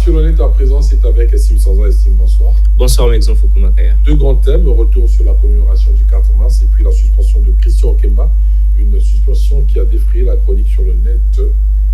sur le net à présent, c'est avec Estime Sanza. Estime, bonsoir. Bonsoir, Mexon Fukumakaya. Deux grands thèmes, retour sur la commémoration du 4 mars et puis la suspension de Christian Okemba, une suspension qui a défrayé la chronique sur le net.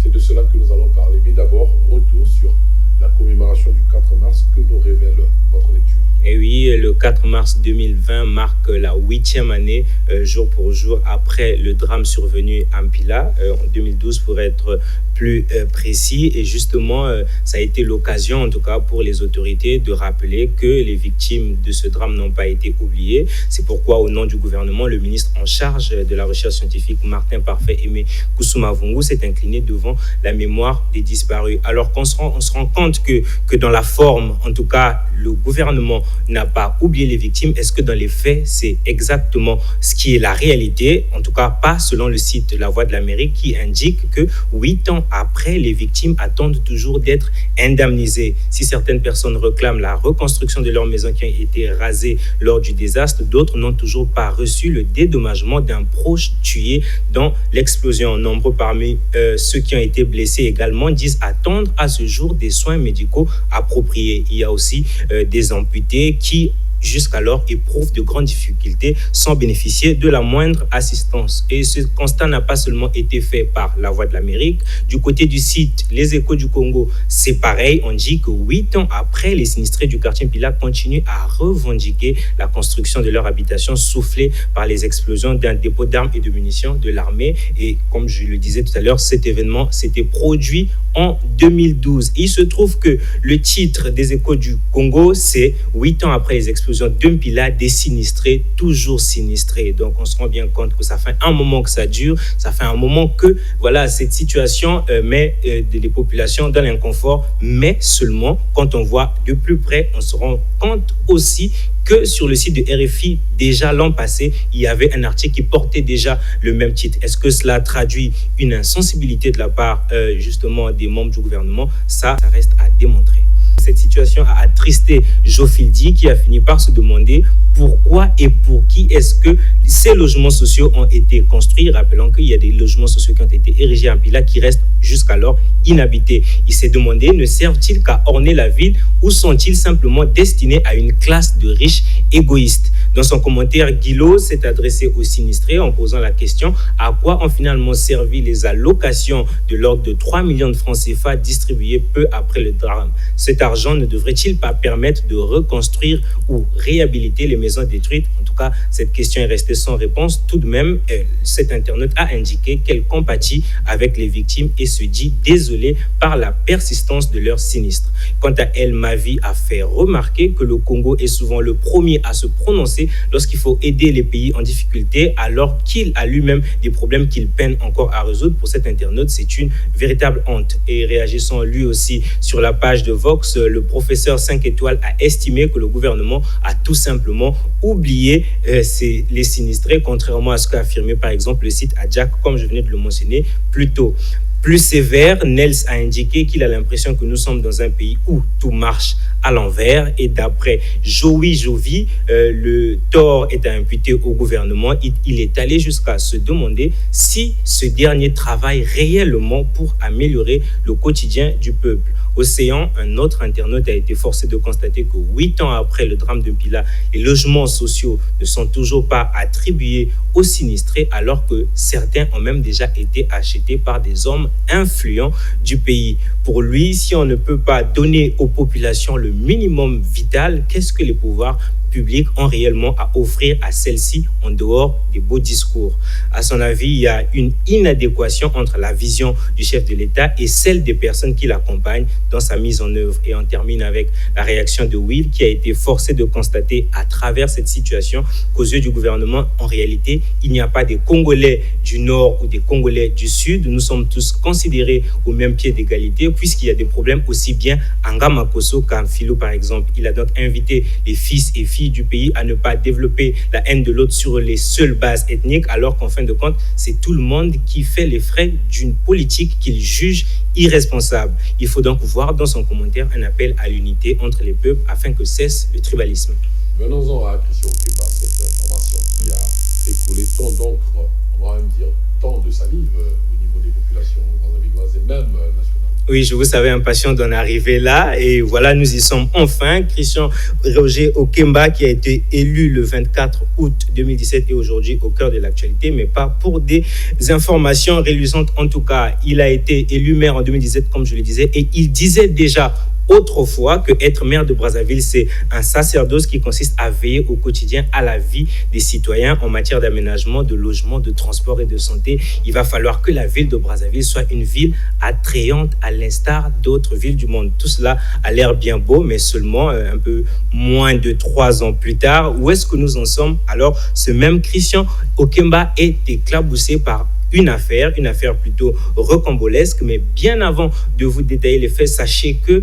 C'est de cela que nous allons parler. Mais d'abord, retour sur la commémoration du 4 mars. Que nous révèle votre lecture? Et oui, le 4 mars 2020 marque la 8e année, jour pour jour, après le drame survenu à Mpila, en 2012 pour être plus précis. Et justement, ça a été l'occasion, en tout cas pour les autorités, de rappeler que les victimes de ce drame n'ont pas été oubliées. C'est pourquoi, au nom du gouvernement, le ministre en charge de la recherche scientifique, Martin Parfait-Aimé Kusumavungu, s'est incliné devant la mémoire des disparus. Alors qu'on se rend compte que dans la forme, en tout cas, le gouvernement n'a pas oublié les victimes. Est-ce que dans les faits, c'est exactement ce qui est la réalité? En tout cas, pas selon le site La Voix de l'Amérique qui indique que 8 ans après, les victimes attendent toujours d'être indemnisées. Si certaines personnes réclament la reconstruction de leurs maisons qui ont été rasées lors du désastre, d'autres n'ont toujours pas reçu le dédommagement d'un proche tué dans l'explosion. Nombreux parmi ceux qui ont été blessés également disent attendre à ce jour des soins médicaux appropriés. Il y a aussi des amputés qui jusqu'alors éprouvent de grandes difficultés sans bénéficier de la moindre assistance. Et ce constat n'a pas seulement été fait par La Voix de l'Amérique. Du côté du site Les Échos du Congo, c'est pareil. On dit que 8 ans après, les sinistrés du quartier Mpila continuent à revendiquer la construction de leur habitation soufflée par les explosions d'un dépôt d'armes et de munitions de l'armée. Et comme je le disais tout à l'heure, cet événement s'était produit en 2012. Et il se trouve que le titre des Échos du Congo, c'est 8 ans après les explosions de Mpila, des sinistrés, toujours sinistrés. Donc on se rend bien compte que ça fait un moment que ça dure, ça fait un moment que voilà, cette situation met les populations dans l'inconfort, mais seulement quand on voit de plus près, on se rend compte aussi que sur le site de RFI, déjà l'an passé, il y avait un article qui portait déjà le même titre. Est-ce que cela traduit une insensibilité de la part justement des membres du gouvernement? Ça reste à démontrer. Cette situation a attristé Jofildi qui a fini par se demander pourquoi et pour qui est-ce que ces logements sociaux ont été construits. Rappelons qu'il y a des logements sociaux qui ont été érigés en Mpila qui restent jusqu'alors inhabités. Il s'est demandé, ne servent-ils qu'à orner la ville ou sont-ils simplement destinés à une classe de riches égoïstes? Dans son commentaire, Guillot s'est adressé aux sinistrés en posant la question à quoi ont finalement servi les allocations de l'ordre de 3 millions de francs CFA distribués peu après le drame. Cet argent ne devrait-il pas permettre de reconstruire ou réhabiliter les maisons détruites? En tout cas, cette question est restée sans réponse. Tout de même, cet internaute a indiqué qu'elle compatit avec les victimes et se dit désolée par la persistance de leurs sinistres. Quant à elle, Mavi a fait remarquer que le Congo est souvent le premier à se prononcer lorsqu'il faut aider les pays en difficulté, alors qu'il a lui-même des problèmes qu'il peine encore à résoudre. Pour cet internaute, c'est une véritable honte. Et réagissant lui aussi sur la page de Vox, le professeur 5 étoiles a estimé que le gouvernement a tout simplement oublié les sinistrés, contrairement à ce qu'a affirmé par exemple le site Adjak, comme je venais de le mentionner plus tôt. Plus sévère, Nels a indiqué qu'il a l'impression que nous sommes dans un pays où tout marche à l'envers. Et d'après Jovi, le tort est à imputer au gouvernement. Il est allé jusqu'à se demander si ce dernier travaille réellement pour améliorer le quotidien du peuple. Océan, un autre internaute a été forcé de constater que 8 ans après le drame de Mpila, les logements sociaux ne sont toujours pas attribués aux sinistrés, alors que certains ont même déjà été achetés par des hommes influents du pays. Pour lui, si on ne peut pas donner aux populations le minimum vital, qu'est-ce que les pouvoirs publics ont réellement à offrir à celle-ci en dehors des beaux discours? À son avis, il y a une inadéquation entre la vision du chef de l'État et celle des personnes qui l'accompagnent dans sa mise en œuvre. Et on termine avec la réaction de Will qui a été forcé de constater à travers cette situation qu'aux yeux du gouvernement, en réalité, il n'y a pas des Congolais du Nord ou des Congolais du Sud. Nous sommes tous considérés au même pied d'égalité puisqu'il y a des problèmes aussi bien à Ngamakoso qu'à Mfilo par exemple. Il a donc invité les fils et filles du pays à ne pas développer la haine de l'autre sur les seules bases ethniques, alors qu'en fin de compte, c'est tout le monde qui fait les frais d'une politique qu'il juge irresponsable. Il faut donc voir dans son commentaire un appel à l'unité entre les peuples afin que cesse le tribalisme. Venons-en à Christian Okemba, cette information qui a fait couler tant d'encre, on va même dire tant de salive au niveau des populations grandavilloises et même nationales. Oui, je vous savais impatient d'en arriver là. Et voilà, nous y sommes enfin. Christian Roger Okemba, qui a été élu le 24 août 2017 et aujourd'hui au cœur de l'actualité, mais pas pour des informations reluisantes. En tout cas, il a été élu maire en 2017, comme je le disais, et il disait déjà autrefois que être maire de Brazzaville, c'est un sacerdoce qui consiste à veiller au quotidien à la vie des citoyens en matière d'aménagement, de logement, de transport et de santé. Il va falloir que la ville de Brazzaville soit une ville attrayante à l'instar d'autres villes du monde. Tout cela a l'air bien beau, mais seulement un peu moins de 3 ans plus tard. Où est-ce que nous en sommes? Alors, ce même Christian Okemba est éclaboussé par une affaire plutôt rocambolesque, mais bien avant de vous détailler les faits, sachez que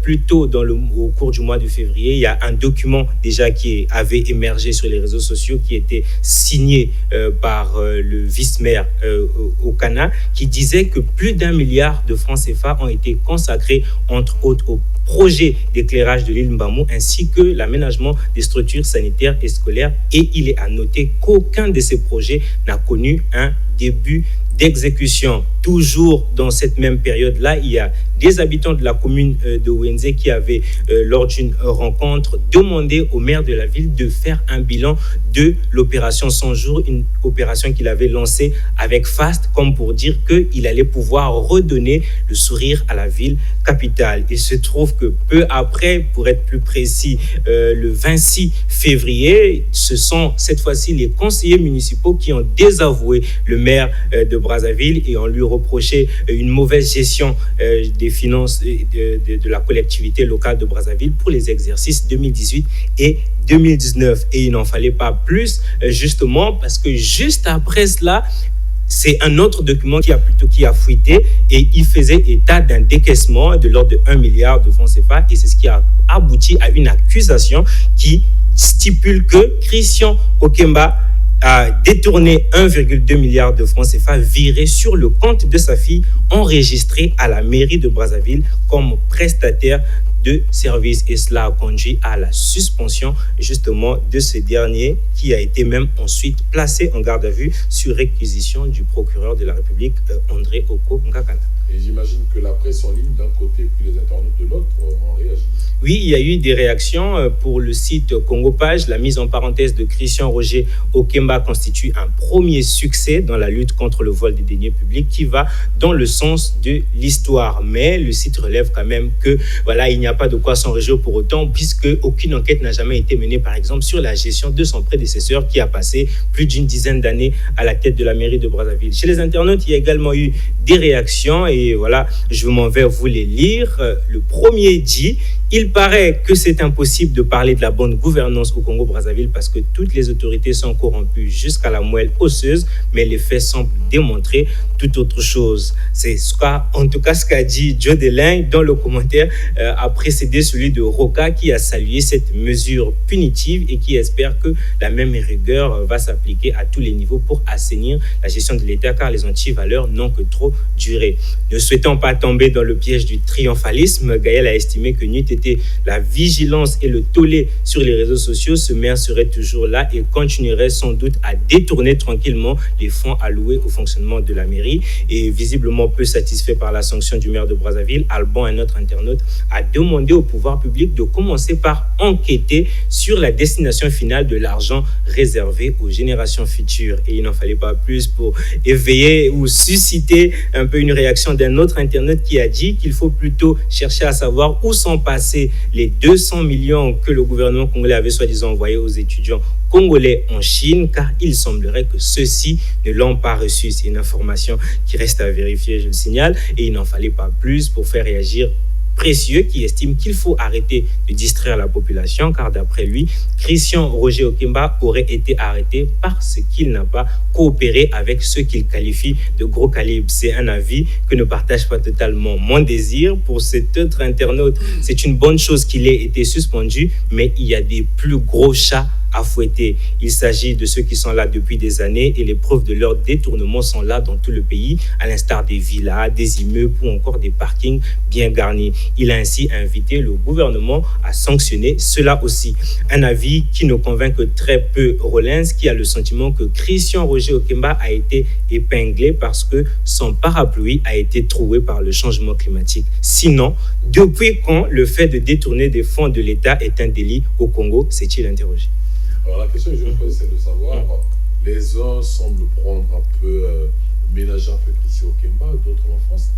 plus tôt au cours du mois de février, il y a un document déjà qui avait émergé sur les réseaux sociaux qui était signé par le vice-maire Okana, qui disait que plus d'1 milliard de francs CFA ont été consacrés entre autres au projet d'éclairage de l'île Mbamou ainsi que l'aménagement des structures sanitaires et scolaires, et il est à noter qu'aucun de ces projets n'a connu un début d'exécution. Toujours dans cette même période-là, il y a des habitants de la commune de Ouenze qui avaient, lors d'une rencontre, demandé au maire de la ville de faire un bilan de l'opération 100 jours, une opération qu'il avait lancée avec FAST, comme pour dire qu'il allait pouvoir redonner le sourire à la ville capitale. Il se trouve que peu après, pour être plus précis, le 26 février, ce sont cette fois-ci les conseillers municipaux qui ont désavoué le maire de Brazzaville et ont lui reproché une mauvaise gestion des finances de la collectivité locale de Brazzaville pour les exercices 2018 et 2019. Et il n'en fallait pas plus, justement, parce que juste après cela, c'est un autre document qui a fuité et il faisait état d'un décaissement de l'ordre de 1 milliard de francs CFA, et c'est ce qui a abouti à une accusation qui stipule que Christian Okemba a détourné 1,2 milliard de francs CFA virés sur le compte de sa fille enregistrée à la mairie de Brazzaville comme prestataire de services, et cela a conduit à la suspension justement de ce dernier, qui a été même ensuite placé en garde à vue sur réquisition du procureur de la République André Oko Ngakala. Et j'imagine que la presse en ligne d'un côté puis les internautes de l'autre ont réagi. Oui, il y a eu des réactions pour le site Congo Page. La mise en parenthèse de Christian Roger Okemba constitue un premier succès dans la lutte contre le vol des deniers publics qui va dans le sens de l'histoire. Mais le site relève quand même que voilà, il n'y a pas de quoi s'en réjouir pour autant, puisque aucune enquête n'a jamais été menée, par exemple, sur la gestion de son prédécesseur qui a passé plus d'une dizaine d'années à la tête de la mairie de Brazzaville. Chez les internautes, il y a également eu des réactions et voilà, je m'en vais vous les lire. Le premier dit: il paraît que c'est impossible de parler de la bonne gouvernance au Congo-Brazzaville parce que toutes les autorités sont corrompues jusqu'à la moelle osseuse, mais les faits semblent démontrer tout autre chose. C'est en tout cas ce qu'a dit Joe Delin dans le commentaire a précédé celui de Roca, qui a salué cette mesure punitive et qui espère que la même rigueur va s'appliquer à tous les niveaux pour assainir la gestion de l'État, car les antivaleurs n'ont que trop duré. Ne souhaitant pas tomber dans le piège du triomphalisme, Gaël a estimé que n'eût été la vigilance et le tollé sur les réseaux sociaux, ce maire serait toujours là et continuerait sans doute à détourner tranquillement les fonds alloués au fonctionnement de la mairie. Et visiblement peu satisfait par la sanction du maire de Brazzaville, Alban, un autre internaute, a demandé au pouvoir public de commencer par enquêter sur la destination finale de l'argent réservé aux générations futures. Et il n'en fallait pas plus pour éveiller ou susciter un peu une réaction d'un autre internaute qui a dit qu'il faut plutôt chercher à savoir où sont passés les 200 millions que le gouvernement congolais avait soi-disant envoyés aux étudiants congolais en Chine, car il semblerait que ceux-ci ne l'ont pas reçu. C'est une information qui reste à vérifier, je le signale, et il n'en fallait pas plus pour faire réagir Précieux, qui estime qu'il faut arrêter de distraire la population, car d'après lui, Christian Roger Okemba aurait été arrêté parce qu'il n'a pas coopéré avec ceux qu'il qualifie de gros calibre. C'est un avis que ne partage pas totalement mon désir. Pour cet autre internaute, c'est une bonne chose qu'il ait été suspendu, mais il y a des plus gros chats à fouetter. Il s'agit de ceux qui sont là depuis des années et les preuves de leur détournement sont là dans tout le pays, à l'instar des villas, des immeubles ou encore des parkings bien garnis. Il a ainsi invité le gouvernement à sanctionner cela aussi. Un avis qui ne convainc que très peu Rollins, qui a le sentiment que Christian Roger Okemba a été épinglé parce que son parapluie a été troué par le changement climatique. Sinon, depuis quand le fait de détourner des fonds de l'État est un délit au Congo, s'est-il interrogé. Alors la question que je me pose, c'est de savoir, les uns semblent prendre un peu, ménager un peu Christian Okemba, d'autres l'enfance.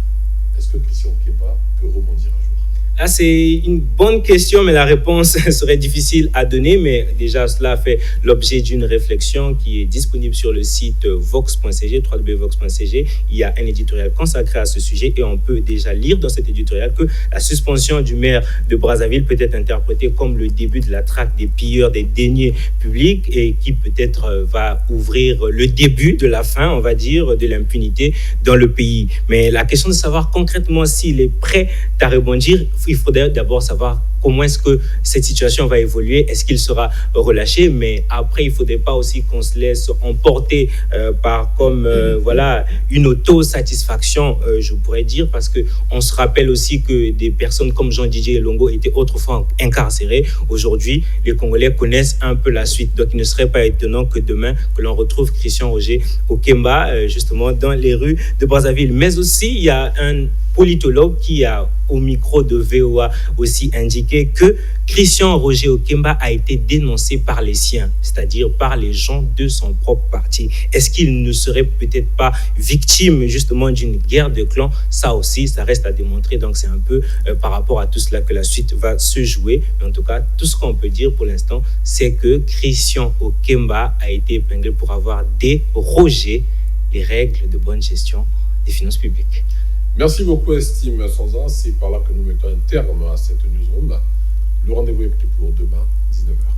Est-ce que Christian Okemba peut rebondir un jour? Là, c'est une bonne question, mais la réponse serait difficile à donner. Mais déjà, cela fait l'objet d'une réflexion qui est disponible sur le site vox.cg, www.vox.cg. Il y a un éditorial consacré à ce sujet et on peut déjà lire dans cet éditorial que la suspension du maire de Brazzaville peut être interprétée comme le début de la traque des pilleurs des deniers publics et qui peut-être va ouvrir le début de la fin, on va dire, de l'impunité dans le pays. Mais la question de savoir concrètement s'il est prêt à rebondir, il faudrait d'abord savoir comment est-ce que cette situation va évoluer, est-ce qu'il sera relâché, mais après, il ne faudrait pas aussi qu'on se laisse emporter par voilà, une autosatisfaction, je pourrais dire, parce qu'on se rappelle aussi que des personnes comme Jean-Didier Elongo étaient autrefois incarcérées. Aujourd'hui, les Congolais connaissent un peu la suite, donc il ne serait pas étonnant que demain, que l'on retrouve Christian Roger Okemba, justement, dans les rues de Brazzaville. Mais aussi, il y a un politologue qui a, au micro de VOA, aussi indiqué que Christian Roger Okemba a été dénoncé par les siens, c'est-à-dire par les gens de son propre parti. Est-ce qu'il ne serait peut-être pas victime justement d'une guerre de clans? Ça aussi, ça reste à démontrer. Donc c'est un peu par rapport à tout cela que la suite va se jouer. Mais en tout cas, tout ce qu'on peut dire pour l'instant, c'est que Christian Okemba a été épinglé pour avoir dérogé les règles de bonne gestion des finances publiques. Merci beaucoup, Estime Sanza. C'est par là que nous mettons un terme à cette newsroom. Le rendez-vous est pris pour demain, 19h.